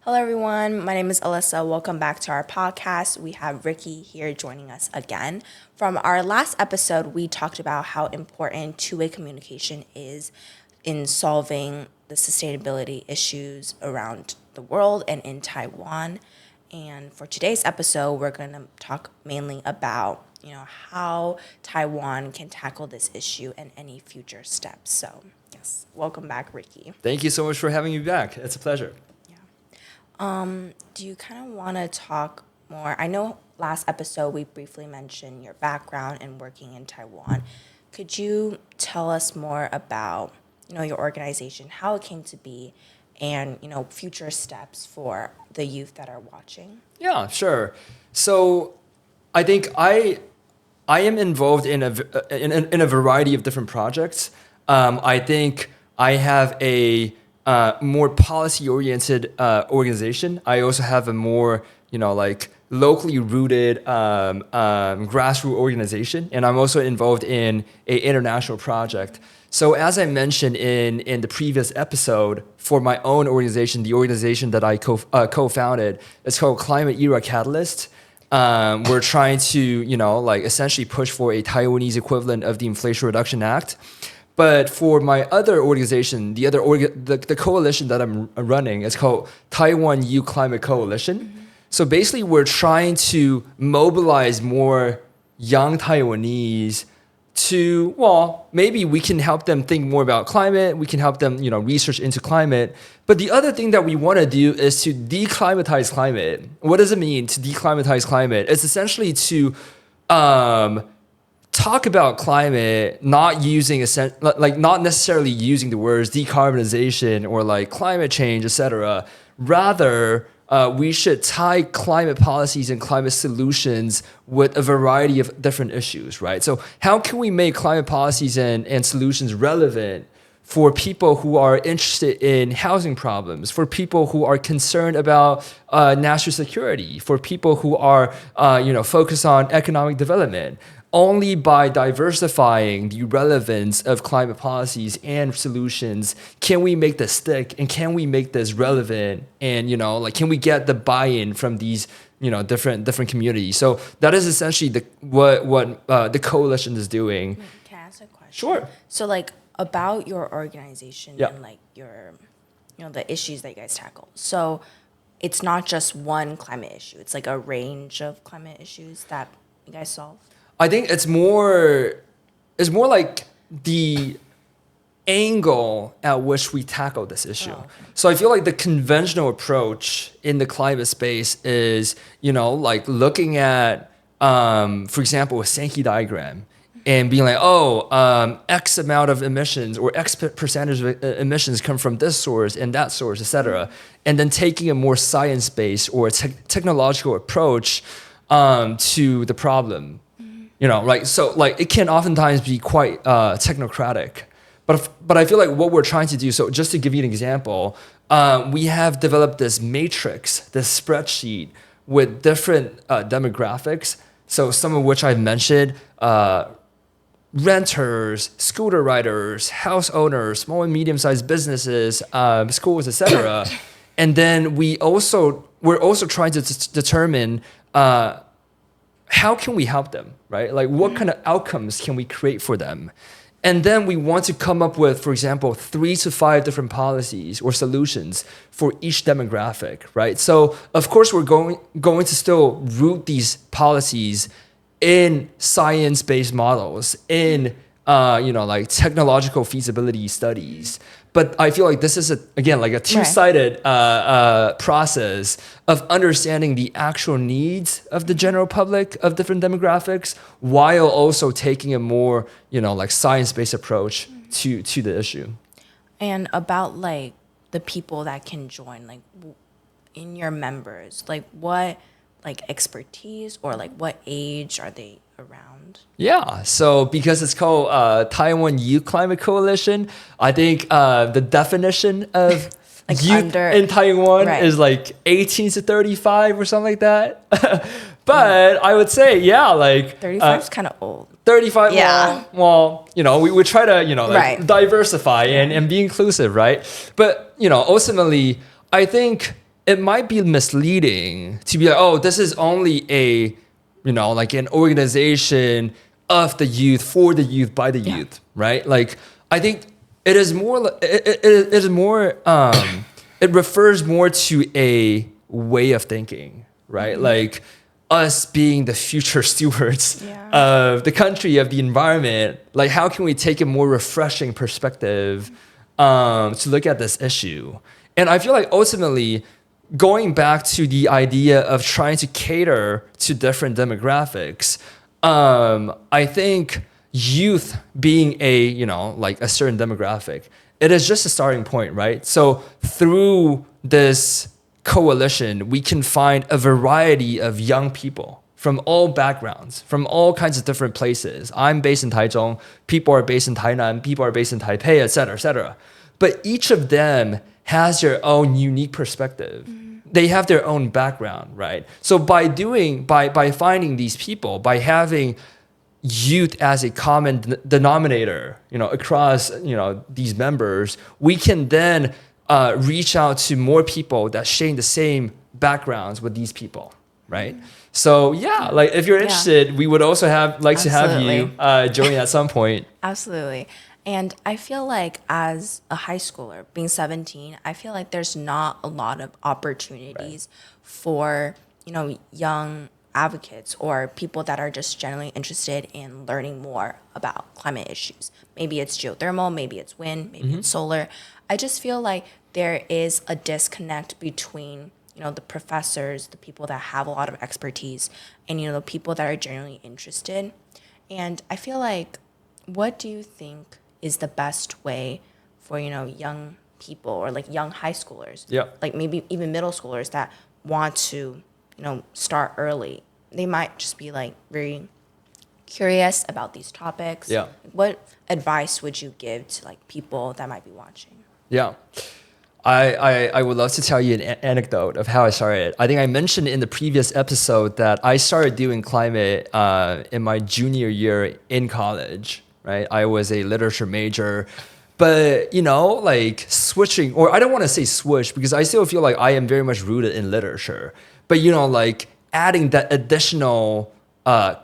Hello, everyone. My name is Alyssa. Welcome back to our podcast. We have Ricky here joining us again. From our last episode, we talked about how important two-way communication is in solving the sustainability issues around the world and in Taiwan. And for today's episode, we're going to talk mainly about, how Taiwan can tackle this issue and any future steps. So, yes, welcome back, Ricky. Thank you so much for having me back. It's a pleasure. Do you kind of want to talk more? I know last episode we briefly mentioned your background in working in Taiwan. Could you tell us more about, your organization, how it came to be, and, future steps for the youth that are watching? Yeah, sure. So I think I am involved in a variety of different projects. I think I have a more policy-oriented organization. I also have a more, locally rooted grassroots organization, and I'm also involved in an international project. So as I mentioned in the previous episode, for my own organization, the organization that I co-founded, it's called Climate Era Catalyst. We're trying to, essentially push for a Taiwanese equivalent of the Inflation Reduction Act. But for my other organization, the coalition that I'm running is called Taiwan Youth Climate Coalition. Mm-hmm. So basically, we're trying to mobilize more young Taiwanese to, maybe we can help them think more about climate. We can help them, research into climate. But the other thing that we want to do is to declimatize climate. What does it mean to declimatize climate? It's essentially to talk about climate, not necessarily using the words decarbonization or climate change, etc. Rather, we should tie climate policies and climate solutions with a variety of different issues, right? So how can we make climate policies and solutions relevant for people who are interested in housing problems, for people who are concerned about national security, for people who are focused on economic development? Only by diversifying the relevance of climate policies and solutions can we make this stick, and can we make this relevant, and can we get the buy-in from these different communities? So that is essentially what the coalition is doing. Can I ask a question? Sure. So about your organization and your the issues that you guys tackle. So it's not just one climate issue. It's a range of climate issues that you guys solve. I think it's more like the angle at which we tackle this issue. Oh, okay. So I feel like the conventional approach in the climate space is, looking at, for example, a Sankey diagram and being like, X amount of emissions or X percentage of emissions come from this source and that source, et cetera. And then taking a more science-based or technological approach to the problem. So it can oftentimes be quite technocratic, but I feel like what we're trying to do. So just to give you an example, we have developed this matrix, this spreadsheet with different demographics. So some of which I've mentioned: renters, scooter riders, house owners, small and medium-sized businesses, schools, etc. And then we're also trying to determine how can we help them, right? What kind of outcomes can we create for them? And then we want to come up with, for example, 3 to 5 different policies or solutions for each demographic, right? So of course we're going to still root these policies in science-based models, in technological feasibility studies. But I feel like this is a two-sided process of understanding the actual needs of the general public of different demographics, while also taking a more science-based approach to the issue. And about the people that can join, in your members, what expertise or what age are they around? Yeah, so because it's called Taiwan Youth Climate Coalition, I think the definition of youth in Taiwan is 18 to 35 or something like that. But I would say, 35 is kind of old. 35, yeah. We try to, diversify and be inclusive, right? But, ultimately, I think it might be misleading to be like, oh, this is only a, like an organization of the youth, for the youth, by the youth, right? Like, I think it is more, it refers more to a way of thinking, right? Like us being the future stewards of the country, of the environment. Like, how can we take a more refreshing perspective to look at this issue? And I feel like ultimately, going back to the idea of trying to cater to different demographics, I think youth being a, like a certain demographic, it is just a starting point, right? So through this coalition, we can find a variety of young people from all backgrounds, from all kinds of different places. I'm based in Taichung, people are based in Tainan, people are based in Taipei, et cetera, et cetera. But each of them has their own unique perspective. They have their own background, right? So by finding these people, by having youth as a common denominator, across, these members, we can then reach out to more people that share the same backgrounds with these people, right? So yeah, like if you're interested, we would also like to have you join at some point. Absolutely. And I feel like as a high schooler, being 17, I feel like there's not a lot of opportunities for, young advocates or people that are just generally interested in learning more about climate issues. Maybe it's geothermal, maybe it's wind, maybe it's solar. I just feel like there is a disconnect between, the professors, the people that have a lot of expertise, and, the people that are genuinely interested. And I feel like, what do you think is the best way for, young people or like young high schoolers, like maybe even middle schoolers that want to, start early? They might just be like very curious about these topics. What advice would you give to like people that might be watching? I would love to tell you an anecdote of how I started. I think I mentioned in the previous episode that I started doing climate in my junior year in college, right? I was a literature major, but, like switching, or I don't want to say switch because I still feel like I am very much rooted in literature, but, like adding that additional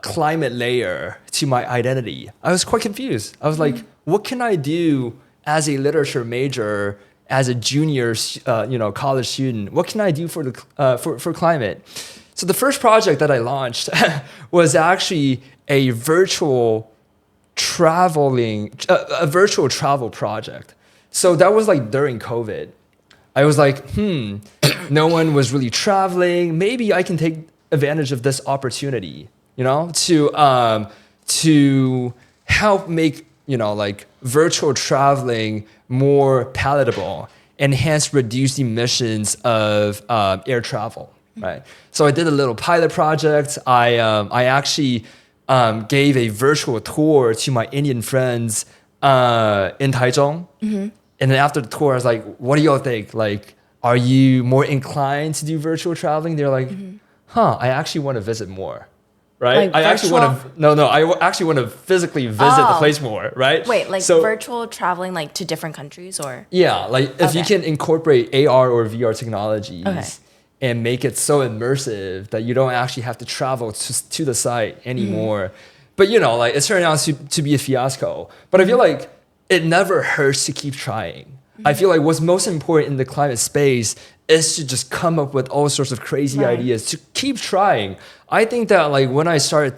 climate layer to my identity, I was quite confused. I was like, what can I do as a literature major, as a junior, college student? What can I do for climate? So the first project that I launched was actually a virtual travel project. So that was like during COVID. I was like, no one was really traveling. Maybe I can take advantage of this opportunity, to help make, like virtual traveling more palatable and hence reduce emissions of air travel, right? So I did a little pilot project. I actually gave a virtual tour to my Indian friends in Taichung. And then after the tour, I was like, what do y'all think? Like, are you more inclined to do virtual traveling? They're like, I actually want to visit more, right? Like I actually want to physically visit the place more, right? Wait, like virtual traveling like to different countries or? Yeah, like if you can incorporate AR or VR technologies and make it so immersive that you don't actually have to travel to the site anymore. But, like it turned out to be a fiasco. But I feel like it never hurts to keep trying. I feel like what's most important in the climate space is to just come up with all sorts of crazy ideas, to keep trying. I think that like when I started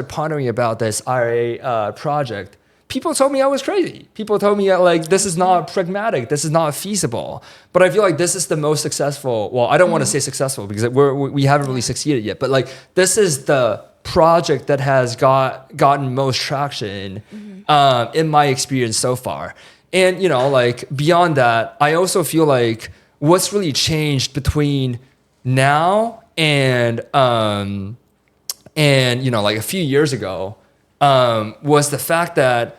pondering about this IRA project, people told me I was crazy. People told me like, this is not pragmatic, this is not feasible. But I feel like this is the most successful, well, I don't want to say successful because we haven't really succeeded yet, but like this is the project that has gotten most traction in my experience so far. And, like beyond that, I also feel like what's really changed between now and like a few years ago was the fact that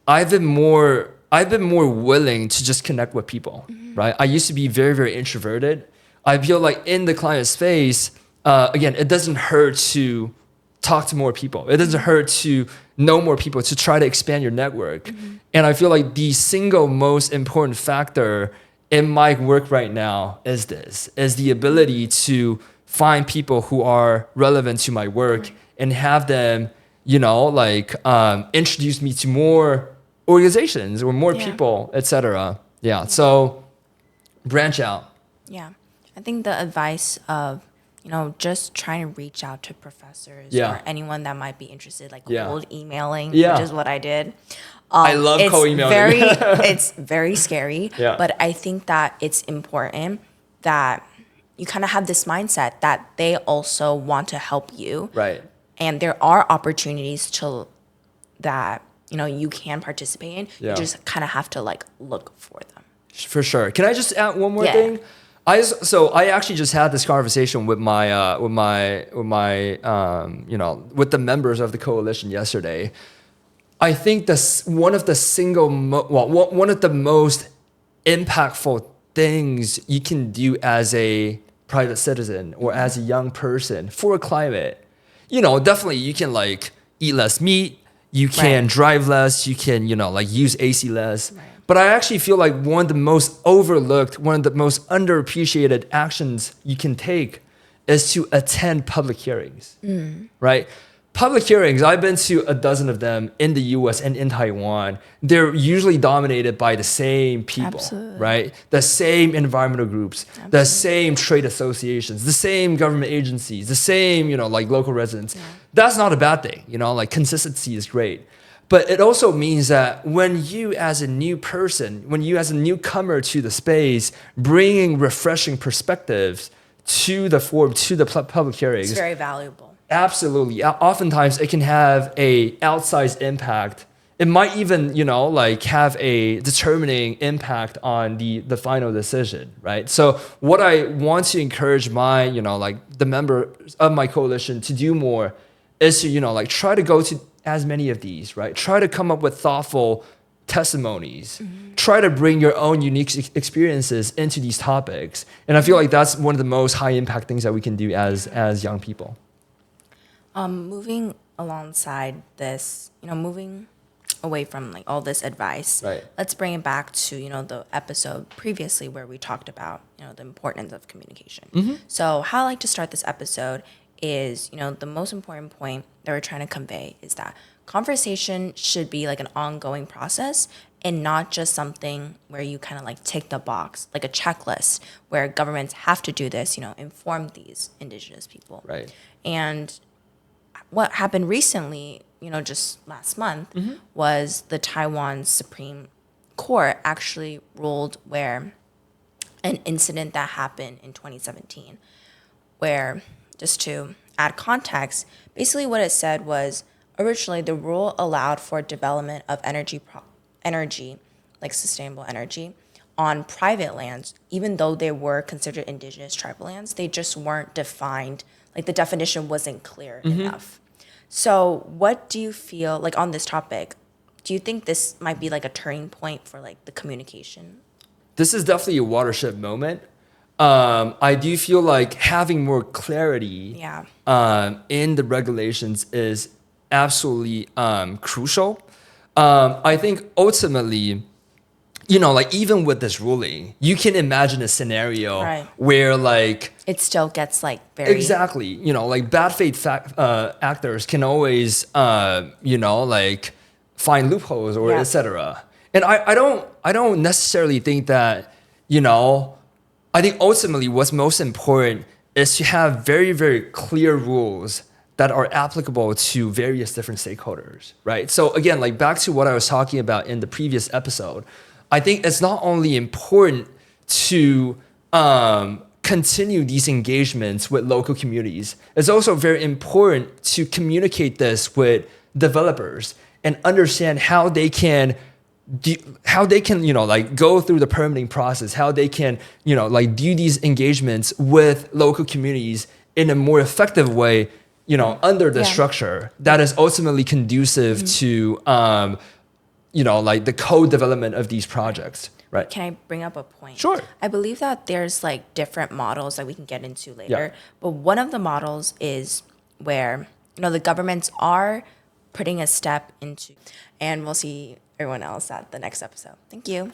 I've been more willing to just connect with people, right? I used to be very, very introverted. I feel like in the climate space, again, it doesn't hurt to talk to more people. It doesn't hurt to know more people, to try to expand your network. And I feel like the single most important factor in my work right now is the ability to find people who are relevant to my work and have them, introduce me to more organizations or more people, etc. Yeah. So branch out. Yeah. I think the advice of, just trying to reach out to professors or anyone that might be interested, like cold emailing, which is what I did. I love cold emailing. It's very scary, but I think that it's important that you kind of have this mindset that they also want to help you. Right. And there are opportunities that you can participate in. You just kind of have to look for them. For sure. Can I just add one more thing? I actually just had this conversation with with the members of the coalition yesterday. I think one of the most impactful things you can do as a private citizen or as a young person for climate, definitely you can eat less meat, you can drive less, you can use AC less. Right. But I actually feel like one of the most overlooked, one of the most underappreciated actions you can take is to attend public hearings, right? Public hearings, I've been to a dozen of them in the US and in Taiwan. They're usually dominated by the same people, right? The same environmental groups, the same trade associations, the same government agencies, the same, local residents. Yeah. That's not a bad thing, consistency is great. But it also means that when you as a new person, when you as a newcomer to the space, bringing refreshing perspectives to the forum, to the public hearings. It's very valuable. Absolutely. Oftentimes it can have a outsized impact. It might even, have a determining impact on the final decision, right? So what I want to encourage my, the members of my coalition to do more is to, try to go to as many of these, right? Try to come up with thoughtful testimonies. Mm-hmm. Try to bring your own unique experiences into these topics. And I feel like that's one of the most high impact things that we can do as young people. Moving alongside this, moving away from all this advice, let's bring it back to, the episode previously where we talked about, the importance of communication. Mm-hmm. So how I like to start this episode is, the most important point that we're trying to convey is that conversation should be an ongoing process and not just something where you kind of tick the box, like a checklist where governments have to do this, inform these indigenous people. Right. And what happened recently, just last month, was the Taiwan Supreme Court actually ruled where an incident that happened in 2017, where, just to add context, basically what it said was originally the rule allowed for development of energy, like sustainable energy, on private lands, even though they were considered indigenous tribal lands. They just weren't defined, the definition wasn't clear enough. So what do you feel, on this topic, do you think this might be a turning point for the communication? This is definitely a watershed moment. I do feel like having more clarity in the regulations is absolutely crucial. I think ultimately, even with this ruling, you can imagine a scenario where it still gets very... Exactly. Bad faith actors can always, find loopholes or et cetera. And I don't necessarily think that, I think ultimately what's most important is to have very, very clear rules that are applicable to various different stakeholders, right? So again, back to what I was talking about in the previous episode, I think it's not only important to continue these engagements with local communities, it's also very important to communicate this with developers and understand how they can go through the permitting process, how they can do these engagements with local communities in a more effective way, under the structure that is ultimately conducive to the co-development of these projects. Right. Can I bring up a point? Sure. I believe that there's different models that we can get into later, but one of the models is where the governments are putting a step into, and we'll see everyone else at the next episode. Thank you.